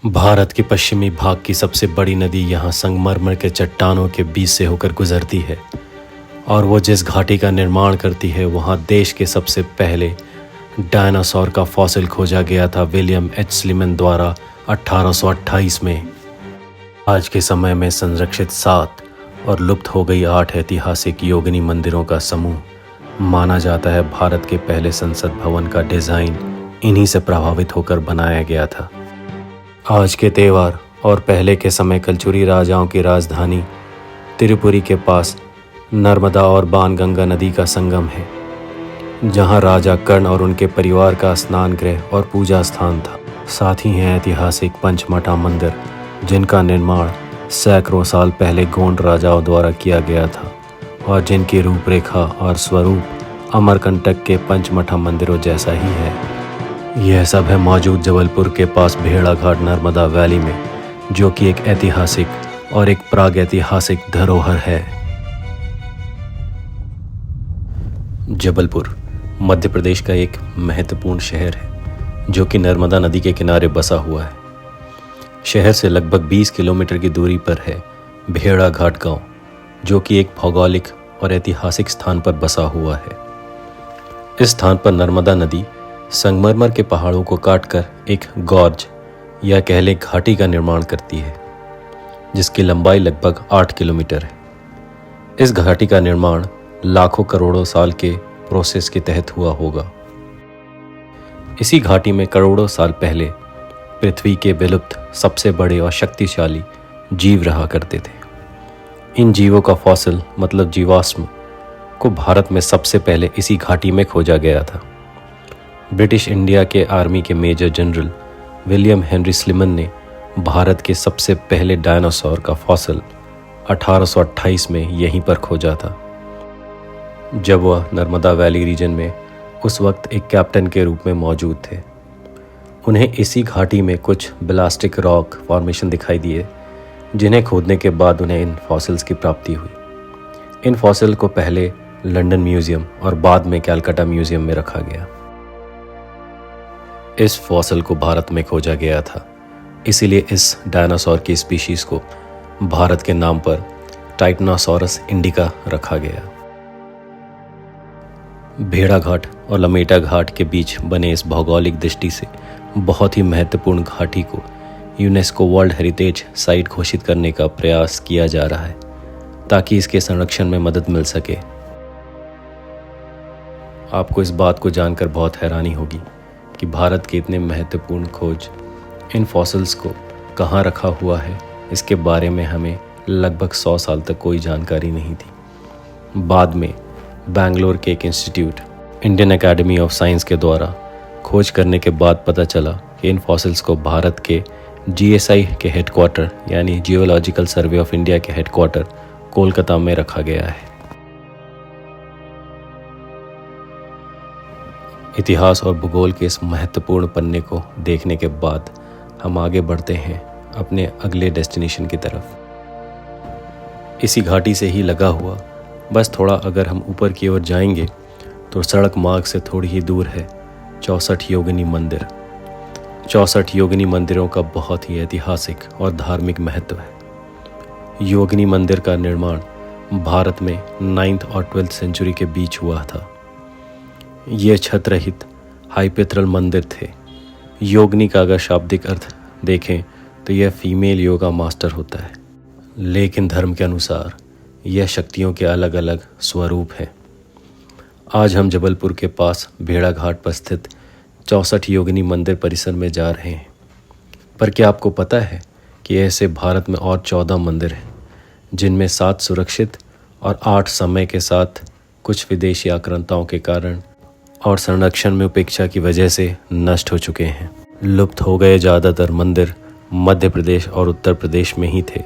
भारत के पश्चिमी भाग की सबसे बड़ी नदी यहाँ संगमरमर के चट्टानों के बीच से होकर गुजरती है और वो जिस घाटी का निर्माण करती है वहाँ देश के सबसे पहले डायनासोर का फॉसिल खोजा गया था विलियम एच स्लीमन द्वारा 1828 में। आज के समय में संरक्षित 7 और लुप्त हो गई 8 ऐतिहासिक योगिनी मंदिरों का समूह माना जाता है। भारत के पहले संसद भवन का डिज़ाइन इन्हीं से प्रभावित होकर बनाया गया था। आज के तेवर और पहले के समय कलचुरी राजाओं की राजधानी तिरुपुरी के पास नर्मदा और बाणगंगा नदी का संगम है, जहां राजा कर्ण और उनके परिवार का स्नान गृह और पूजा स्थान था। साथ ही है ऐतिहासिक पंचमढ़ा मंदिर, जिनका निर्माण सैकड़ों साल पहले गोंड राजाओं द्वारा किया गया था और जिनकी रूपरेखा और स्वरूप अमरकंटक के पंचमढ़ा मंदिरों जैसा ही है। यह सब है मौजूद जबलपुर के पास भेड़ा घाट नर्मदा वैली में, जो कि एक ऐतिहासिक और एक प्रागैतिहासिक धरोहर है। जबलपुर मध्य प्रदेश का एक महत्वपूर्ण शहर है, जो कि नर्मदा नदी के किनारे बसा हुआ है। शहर से लगभग 20 किलोमीटर की दूरी पर है भेड़ा घाट गांव, जो कि एक भौगोलिक और ऐतिहासिक स्थान पर बसा हुआ है। इस स्थान पर नर्मदा नदी संगमरमर के पहाड़ों को काटकर एक गॉर्ज या कह लें घाटी का निर्माण करती है, जिसकी लंबाई लगभग 8 किलोमीटर है। इस घाटी का निर्माण लाखों करोड़ों साल के प्रोसेस के तहत हुआ होगा। इसी घाटी में करोड़ों साल पहले पृथ्वी के विलुप्त सबसे बड़े और शक्तिशाली जीव रहा करते थे। इन जीवों का फॉसिल मतलब जीवाश्म को भारत में सबसे पहले इसी घाटी में खोजा गया था। ब्रिटिश इंडिया के आर्मी के major general William Henry Sleeman ने भारत के सबसे पहले डायनासोर का फॉसिल 1828 में यहीं पर खोजा था, जब वह नर्मदा वैली रीजन में उस वक्त एक कैप्टन के रूप में मौजूद थे। उन्हें इसी घाटी में कुछ ब्लास्टिक रॉक फॉर्मेशन दिखाई दिए, जिन्हें खोदने के बाद उन्हें इन फॉसिल्स की प्राप्ति हुई। इन फॉसिल को पहले लंदन म्यूजियम और बाद में कैलकाटा म्यूजियम में रखा गया। इस फॉसिल को भारत में खोजा गया था, इसीलिए इस डायनासोर की स्पीशीज को भारत के नाम पर टाइटनोसॉरस इंडिका रखा गया। भेड़ा घाट और लमेटा घाट के बीच बने इस भौगोलिक दृष्टि से बहुत ही महत्वपूर्ण घाटी को यूनेस्को वर्ल्ड हेरिटेज साइट घोषित करने का प्रयास किया जा रहा है, ताकि इसके संरक्षण में मदद मिल सके। आपको इस बात को जानकर बहुत हैरानी होगी कि भारत के इतने महत्वपूर्ण खोज इन फॉसिल्स को कहाँ रखा हुआ है, इसके बारे में हमें लगभग 100 साल तक कोई जानकारी नहीं थी। बाद में बेंगलोर के एक institute Indian academy of science के द्वारा खोज करने के बाद पता चला कि इन फॉसिल्स को भारत के GSI के हेडक्वार्टर यानी जियोलॉजिकल सर्वे ऑफ इंडिया के हेडक्वार्टर कोलकाता में रखा गया है। इतिहास और भूगोल के इस महत्वपूर्ण पन्ने को देखने के बाद हम आगे बढ़ते हैं अपने अगले डेस्टिनेशन की तरफ। इसी घाटी से ही लगा हुआ, बस थोड़ा अगर हम ऊपर की ओर जाएंगे तो सड़क मार्ग से थोड़ी ही दूर है 64 योगिनी मंदिर। 64 योगिनी मंदिरों का बहुत ही ऐतिहासिक और धार्मिक महत्व है। योगिनी मंदिर का निर्माण भारत में 9th और 12th सेंचुरी के बीच हुआ था। ये छत रहित हाइपेथरल मंदिर थे। योगिनी का अगर शाब्दिक अर्थ देखें तो यह फीमेल योगा मास्टर होता है, लेकिन धर्म के अनुसार यह शक्तियों के अलग अलग स्वरूप हैं। आज हम जबलपुर के पास भेड़ा घाट पर स्थित 64 योगिनी मंदिर परिसर में जा रहे हैं। पर क्या आपको पता है कि ऐसे भारत में और 14 मंदिर हैं, जिनमें 7 सुरक्षित और 8 समय के साथ कुछ विदेशी आक्रांताओं के कारण और संरक्षण में उपेक्षा की वजह से नष्ट हो चुके हैं। लुप्त हो गए ज़्यादातर मंदिर मध्य प्रदेश और उत्तर प्रदेश में ही थे,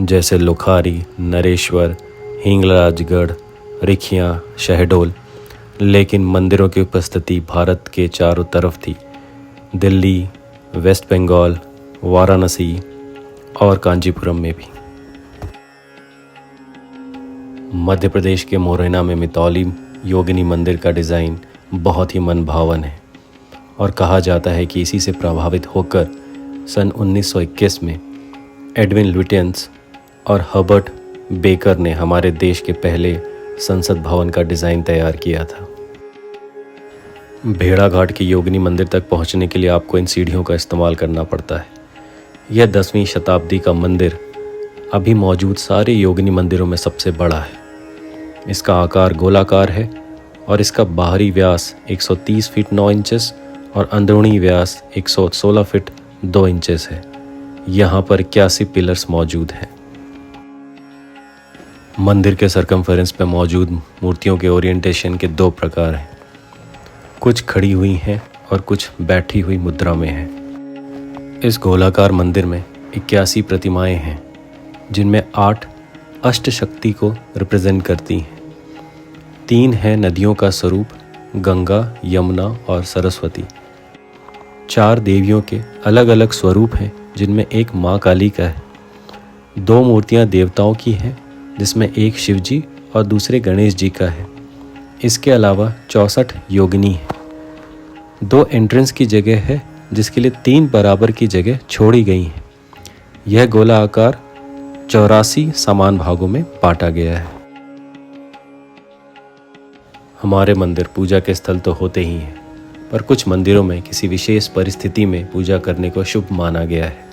जैसे लोखारी, नरेश्वर, हिंगलाजगढ़, रिखियाँ, शहडोल। लेकिन मंदिरों की उपस्थिति भारत के चारों तरफ थी। दिल्ली, वेस्ट बंगाल, वाराणसी और कांचीपुरम में भी। मध्य प्रदेश के मोरैना में मितौली योगिनी मंदिर का डिज़ाइन बहुत ही मनभावन है और कहा जाता है कि इसी से प्रभावित होकर सन 1921 में एडविन लुटियंस और हर्बर्ट बेकर ने हमारे देश के पहले संसद भवन का डिज़ाइन तैयार किया था। भेड़ाघाट के योगिनी मंदिर तक पहुंचने के लिए आपको इन सीढ़ियों का इस्तेमाल करना पड़ता है। यह 10वीं शताब्दी का मंदिर अभी मौजूद सारे योगिनी मंदिरों में सबसे बड़ा है। इसका आकार गोलाकार है और इसका बाहरी व्यास 130 फीट 9 इंचेस और अंदरूनी व्यास 116 फीट 2 इंचेस है। यहाँ पर 81 पिलर्स मौजूद हैं। मंदिर के सरकमफेरेंस पे मौजूद मूर्तियों के ओरिएंटेशन के 2 प्रकार हैं। कुछ खड़ी हुई हैं और कुछ बैठी हुई मुद्रा में हैं। इस गोलाकार मंदिर में 81 प्रतिमाएं हैं, जिनमें 8 अष्टशक्ति को रिप्रेजेंट करती हैं। 3 हैं नदियों का स्वरूप, गंगा, यमुना और सरस्वती। 4 देवियों के अलग अलग स्वरूप हैं, जिनमें एक माँ काली का है। 2 मूर्तियाँ देवताओं की हैं, जिसमें एक शिव जी और दूसरे गणेश जी का है। इसके अलावा 64 योगिनी हैं। 2 एंट्रेंस की जगह है, जिसके लिए 3 बराबर की जगह छोड़ी गई हैं। यह गोला आकार 84 समान भागों में बांटा गया है। हमारे मंदिर पूजा के स्थल तो होते ही हैं, पर कुछ मंदिरों में किसी विशेष परिस्थिति में पूजा करने को शुभ माना गया है।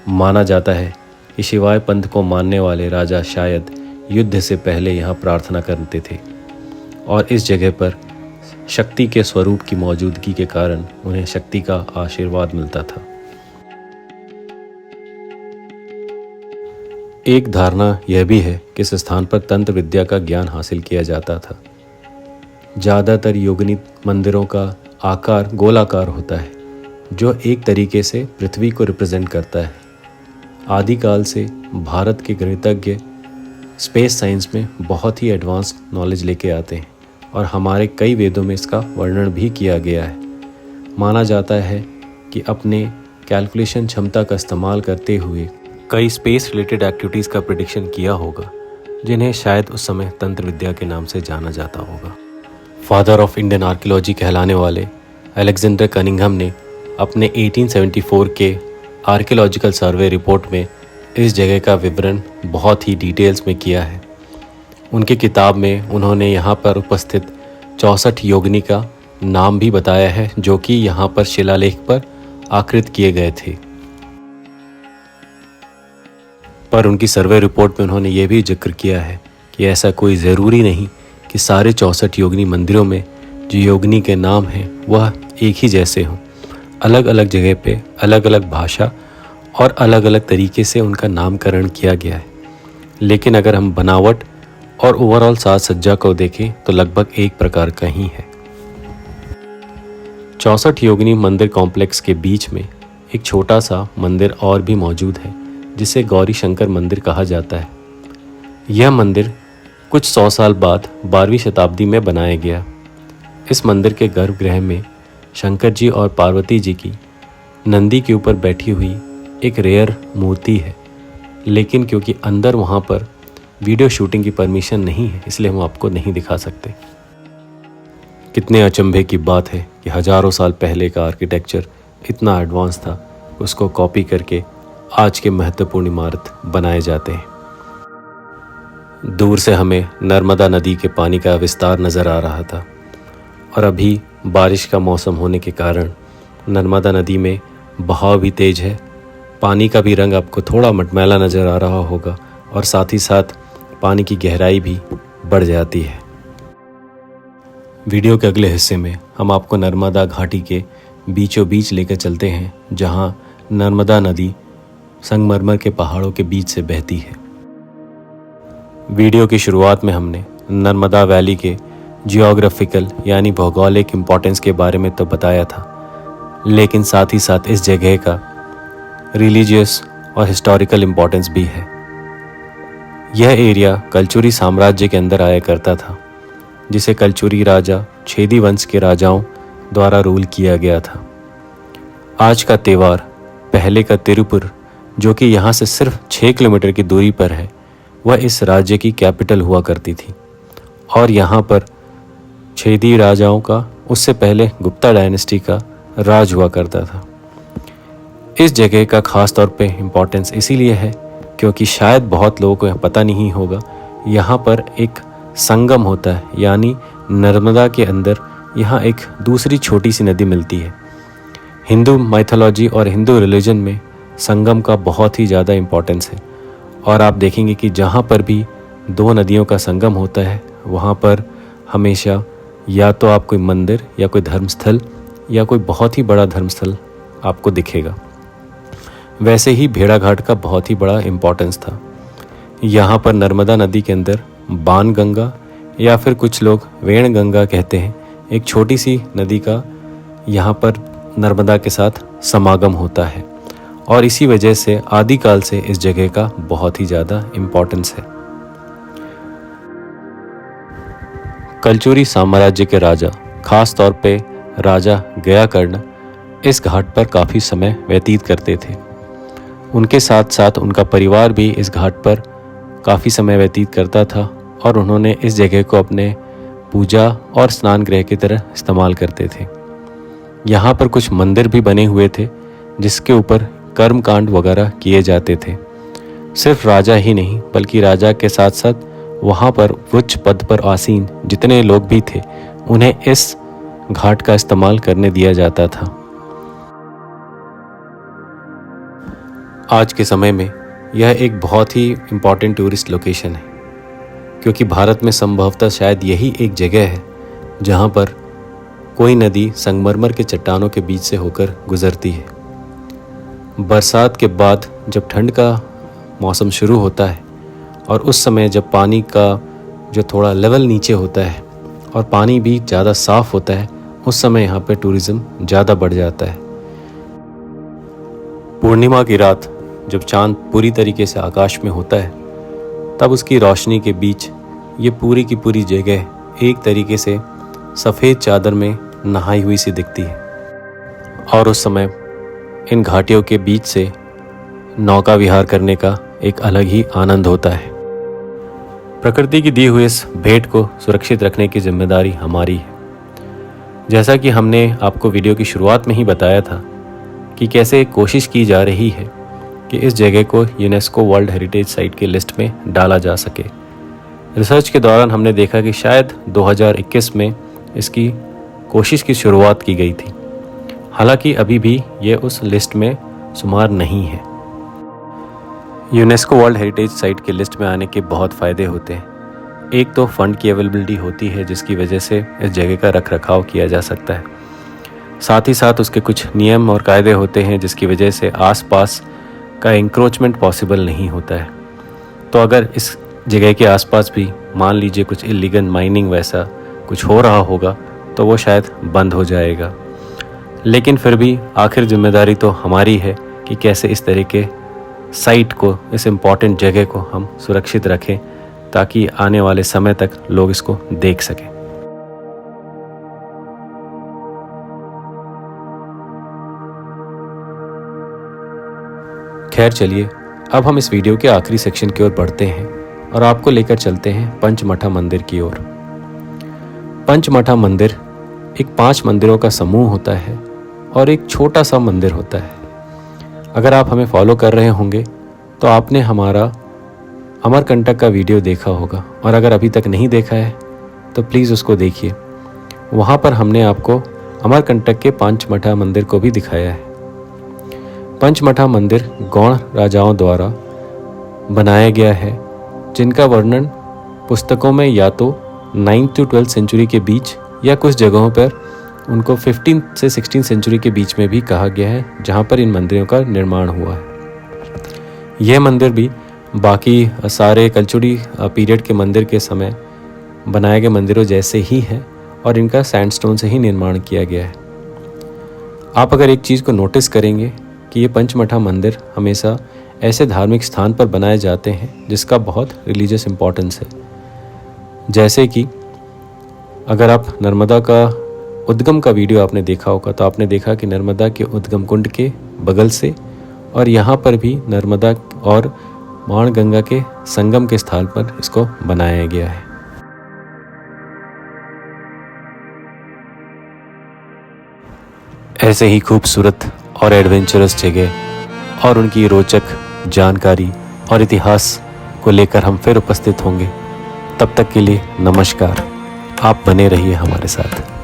माना जाता है कि शिवाय पंथ को मानने वाले राजा शायद युद्ध से पहले यहाँ प्रार्थना करते थे और इस जगह पर शक्ति के स्वरूप की मौजूदगी के कारण उन्हें शक्ति का आशीर्वाद मिलता था। एक धारणा यह भी है कि इस स्थान पर तंत्र विद्या का ज्ञान हासिल किया जाता था। ज़्यादातर योगिनी मंदिरों का आकार गोलाकार होता है, जो एक तरीके से पृथ्वी को रिप्रेजेंट करता है। आदिकाल से भारत के गणितज्ञ स्पेस साइंस में बहुत ही एडवांस नॉलेज लेके आते हैं और हमारे कई वेदों में इसका वर्णन भी किया गया है। माना जाता है कि अपने कैलकुलेशन क्षमता का इस्तेमाल करते हुए कई स्पेस रिलेटेड एक्टिविटीज़ का प्रेडिक्शन किया होगा, जिन्हें शायद उस समय तंत्र विद्या के नाम से जाना जाता होगा। फादर ऑफ इंडियन आर्कियोलॉजी कहलाने वाले अलेक्जेंडर कनिंघम ने अपने 1874 के आर्कियोलॉजिकल सर्वे रिपोर्ट में इस जगह का विवरण बहुत ही डिटेल्स में किया है। उनकी किताब में उन्होंने यहाँ पर उपस्थित 64 योगिनी का नाम भी बताया है, जो कि यहाँ पर शिलालेख पर आकृत किए गए थे। पर उनकी सर्वे रिपोर्ट में उन्होंने ये भी जिक्र किया है कि ऐसा कोई ज़रूरी नहीं कि सारे 64 योगिनी मंदिरों में जो योगिनी के नाम हैं वह एक ही जैसे हों। अलग अलग जगह पे अलग अलग भाषा और अलग अलग तरीके से उनका नामकरण किया गया है, लेकिन अगर हम बनावट और ओवरऑल साज सज्जा को देखें तो लगभग एक प्रकार का ही है। 64 योगिनी मंदिर कॉम्प्लेक्स के बीच में एक छोटा सा मंदिर और भी मौजूद है, जिसे गौरी शंकर मंदिर कहा जाता है। यह मंदिर कुछ 100 साल बाद 12वीं शताब्दी में बनाया गया। इस मंदिर के गर्भगृह में शंकर जी और पार्वती जी की नंदी के ऊपर बैठी हुई एक रेयर मूर्ति है, लेकिन क्योंकि अंदर वहाँ पर वीडियो शूटिंग की परमिशन नहीं है, इसलिए हम आपको नहीं दिखा सकते। कितने अचंभे की बात है कि हजारों साल पहले का आर्किटेक्चर इतना एडवांस था, उसको कॉपी करके आज के महत्वपूर्ण इमारत बनाए जाते हैं। दूर से हमें नर्मदा नदी के पानी का विस्तार नज़र आ रहा था और अभी बारिश का मौसम होने के कारण नर्मदा नदी में बहाव भी तेज है। पानी का भी रंग आपको थोड़ा मटमैला नज़र आ रहा होगा और साथ ही साथ पानी की गहराई भी बढ़ जाती है। वीडियो के अगले हिस्से में हम आपको नर्मदा घाटी के बीचों बीच लेकर चलते हैं, जहां नर्मदा नदी संगमरमर के पहाड़ों के बीच से बहती है। वीडियो की शुरुआत में हमने नर्मदा वैली के जियोग्राफिकल यानी भौगोलिक इम्पोर्टेंस के बारे में तो बताया था, लेकिन साथ ही साथ इस जगह का रिलीजियस और हिस्टोरिकल इम्पोर्टेंस भी है। यह एरिया कलचुरी साम्राज्य के अंदर आया करता था, जिसे कलचुरी राजा छेदी वंश के राजाओं द्वारा रूल किया गया था। आज का त्यौहार पहले का तिरुपुर, जो कि यहाँ से सिर्फ 6 किलोमीटर की दूरी पर है, वह इस राज्य की कैपिटल हुआ करती थी और यहाँ पर छेदी राजाओं का, उससे पहले गुप्ता डायनेस्टी का राज हुआ करता था। इस जगह का ख़ास तौर पे इम्पोर्टेंस इसीलिए है क्योंकि शायद बहुत लोगों को पता नहीं होगा, यहाँ पर एक संगम होता है, यानी नर्मदा के अंदर यहाँ एक दूसरी छोटी सी नदी मिलती है। हिंदू माइथोलॉजी और हिंदू रिलीजन में संगम का बहुत ही ज़्यादा इम्पोर्टेंस है और आप देखेंगे कि जहाँ पर भी दो नदियों का संगम होता है वहाँ पर हमेशा या तो आप कोई मंदिर या कोई धर्मस्थल या कोई बहुत ही बड़ा धर्मस्थल आपको दिखेगा। वैसे ही भेड़ाघाट का बहुत ही बड़ा इम्पोर्टेंस था। यहाँ पर नर्मदा नदी के अंदर बाण गंगा या फिर कुछ लोग वेण गंगा कहते हैं, एक छोटी सी नदी का यहाँ पर नर्मदा के साथ समागम होता है और इसी वजह से आदिकाल से इस जगह का बहुत ही ज़्यादा इम्पोर्टेंस है। कलचुरी साम्राज्य के राजा, खास तौर पे राजा गयाकर्ण, इस घाट पर काफ़ी समय व्यतीत करते थे। उनके साथ साथ उनका परिवार भी इस घाट पर काफ़ी समय व्यतीत करता था और उन्होंने इस जगह को अपने पूजा और स्नान गृह की तरह इस्तेमाल करते थे। यहाँ पर कुछ मंदिर भी बने हुए थे जिसके ऊपर कर्मकांड वगैरह किए जाते थे। सिर्फ राजा ही नहीं बल्कि राजा के साथ साथ वहाँ पर उच्च पद पर आसीन जितने लोग भी थे उन्हें इस घाट का इस्तेमाल करने दिया जाता था। आज के समय में यह एक बहुत ही इम्पॉर्टेंट टूरिस्ट लोकेशन है क्योंकि भारत में संभवतः शायद यही एक जगह है जहाँ पर कोई नदी संगमरमर के चट्टानों के बीच से होकर गुजरती है। बरसात के बाद जब ठंड का मौसम शुरू होता है और उस समय जब पानी का जो थोड़ा लेवल नीचे होता है और पानी भी ज़्यादा साफ़ होता है, उस समय यहाँ पे टूरिज़्म ज़्यादा बढ़ जाता है। पूर्णिमा की रात जब चांद पूरी तरीके से आकाश में होता है तब उसकी रोशनी के बीच ये पूरी की पूरी जगह एक तरीके से सफ़ेद चादर में नहाई हुई सी दिखती है और उस समय इन घाटियों के बीच से नौका विहार करने का एक अलग ही आनंद होता है। प्रकृति की दी हुई इस भेंट को सुरक्षित रखने की जिम्मेदारी हमारी है। जैसा कि हमने आपको वीडियो की शुरुआत में ही बताया था कि कैसे कोशिश की जा रही है कि इस जगह को यूनेस्को वर्ल्ड हेरिटेज साइट की लिस्ट में डाला जा सके। रिसर्च के दौरान हमने देखा कि शायद 2021 में इसकी कोशिश की शुरुआत की गई थी, हालांकि अभी भी ये उस लिस्ट में शुमार नहीं है। यूनेस्को वर्ल्ड हेरिटेज साइट की लिस्ट में आने के बहुत फ़ायदे होते हैं। एक तो फ़ंड की अवेलेबिलिटी होती है जिसकी वजह से इस जगह का रख रखाव किया जा सकता है। साथ ही साथ उसके कुछ नियम और कायदे होते हैं जिसकी वजह से आसपास का इंक्रोचमेंट पॉसिबल नहीं होता है। तो अगर इस जगह के आसपास भी मान लीजिए कुछ इलीगल माइनिंग वैसा कुछ हो रहा होगा तो वो शायद बंद हो जाएगा। लेकिन फिर भी आखिर जिम्मेदारी तो हमारी है कि कैसे इस तरह के साइट को, इस इम्पॉर्टेंट जगह को हम सुरक्षित रखें ताकि आने वाले समय तक लोग इसको देख सकें। खैर चलिए, अब हम इस वीडियो के आखिरी सेक्शन की ओर बढ़ते हैं और आपको लेकर चलते हैं पंचमठा मंदिर की ओर। पंचमठा मंदिर एक 5 मंदिरों का समूह होता है और एक छोटा सा मंदिर होता है। अगर आप हमें फॉलो कर रहे होंगे तो आपने हमारा अमरकंटक का वीडियो देखा होगा और अगर अभी तक नहीं देखा है तो प्लीज़ उसको देखिए। वहाँ पर हमने आपको अमरकंटक के पंचमठा मंदिर को भी दिखाया है। पंचमठा मंदिर गौड़ राजाओं द्वारा बनाया गया है जिनका वर्णन पुस्तकों में या तो 9th to 12th सेंचुरी के बीच या कुछ जगहों पर उनको 15th से 16th सेंचुरी के बीच में भी कहा गया है, जहाँ पर इन मंदिरों का निर्माण हुआ है। यह मंदिर भी बाकी सारे कलचुरी पीरियड के मंदिर के समय बनाए गए मंदिरों जैसे ही है और इनका सैंडस्टोन से ही निर्माण किया गया है। आप अगर एक चीज़ को नोटिस करेंगे कि ये पंचमठा मंदिर हमेशा ऐसे धार्मिक स्थान पर बनाए जाते हैं जिसका बहुत रिलीजियस इम्पोर्टेंस है। जैसे कि अगर आप नर्मदा का उद्गम का वीडियो आपने देखा होगा तो आपने देखा कि नर्मदा के उद्गम कुंड के बगल से और यहाँ पर भी नर्मदा और बाणगंगा के संगम के स्थान पर इसको बनाया गया है। ऐसे ही खूबसूरत और एडवेंचरस जगह और उनकी रोचक जानकारी और इतिहास को लेकर हम फिर उपस्थित होंगे। तब तक के लिए नमस्कार। आप बने रहिए हमारे साथ।